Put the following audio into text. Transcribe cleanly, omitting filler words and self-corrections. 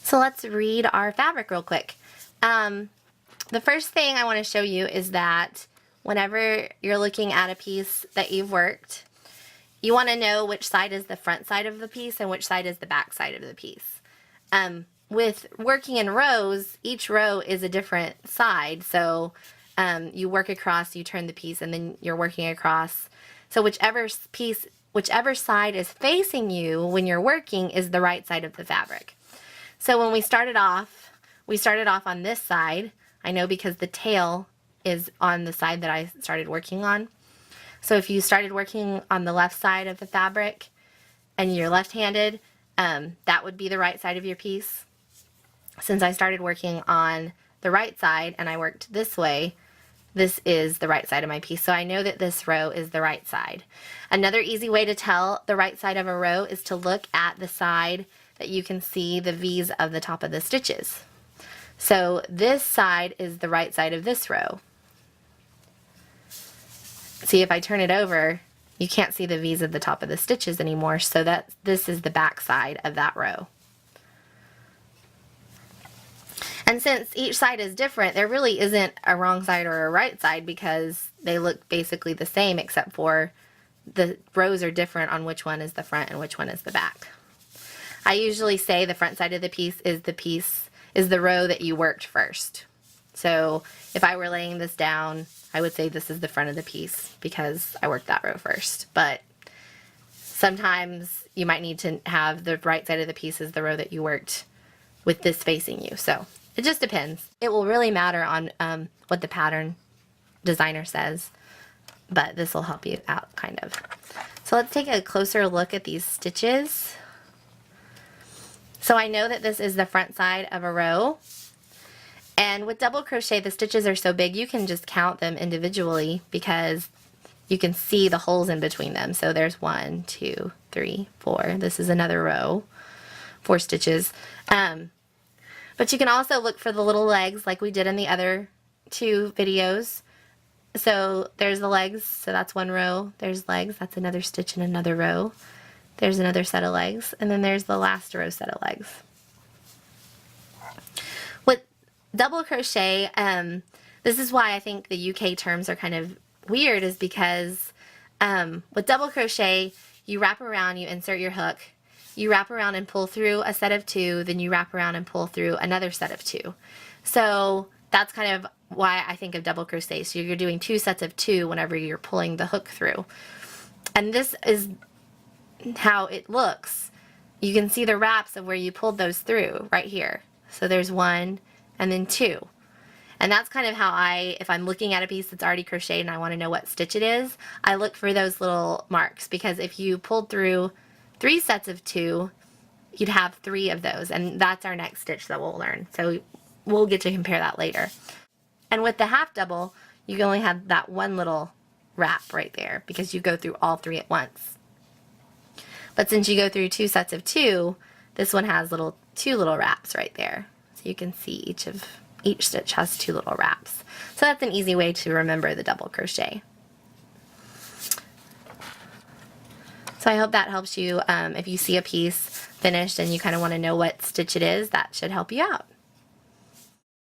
So let's read our fabric real quick. The first thing I want to show you is that whenever you're looking at a piece that you've worked, you want to know which side is the front side of the piece and which side is the back side of the piece. With working in rows, each row is a different side, so you work across, you turn the piece, and then you're working across. So whichever side is facing you when you're working is the right side of the fabric. So when we started off on this side. I know because the tail is on the side that I started working on. So if you started working on the left side of the fabric and you're left-handed, that would be the right side of your piece. Since I started working on the right side and I worked this way, this is the right side of my piece. So I know that this row is the right side. Another easy way to tell the right side of a row is to look at the side that you can see the V's of the top of the stitches. So this side is the right side of this row. See, if I turn it over, you can't see the V's at the top of the stitches anymore, so this is the back side of that row. And since each side is different, there really isn't a wrong side or a right side because they look basically the same, except for the rows are different on which one is the front and which one is the back. I usually say the front side of the piece is the row that you worked first. So if I were laying this down, I would say this is the front of the piece because I worked that row first. But sometimes you might need to have the right side of the piece as the row that you worked with this facing you. So it just depends. It will really matter on what the pattern designer says, but this will help you out kind of. So let's take a closer look at these stitches. So I know that this is the front side of a row, and with double crochet the stitches are so big you can just count them individually because you can see the holes in between them. So there's 1, 2, 3, 4. This is another row, 4 stitches. But you can also look for the little legs like we did in the other 2 videos. So there's the legs, so that's 1 row. There's legs, that's another stitch in another row. There's another set of legs, and then there's the last row set of legs. With double crochet, this is why I think the UK terms are kind of weird, is because with double crochet, you wrap around, you insert your hook, you wrap around and pull through a set of 2, then you wrap around and pull through another set of 2. So that's kind of why I think of double crochet. So you're doing 2 sets of 2 whenever you're pulling the hook through. And this is how it looks. You can see the wraps of where you pulled those through right here. So there's 1 and then 2. And that's kind of how if I'm looking at a piece that's already crocheted and I want to know what stitch it is, I look for those little marks, because if you pulled through 3 sets of 2, you'd have 3 of those, and that's our next stitch that we'll learn. So we'll get to compare that later. And with the half double, you only have that one little wrap right there because you go through all 3 at once. But since you go through 2 sets of 2, this one has 2 little wraps right there. So you can see each stitch has 2 little wraps. So that's an easy way to remember the double crochet. So I hope that helps you. If you see a piece finished and you kind of want to know what stitch it is, that should help you out.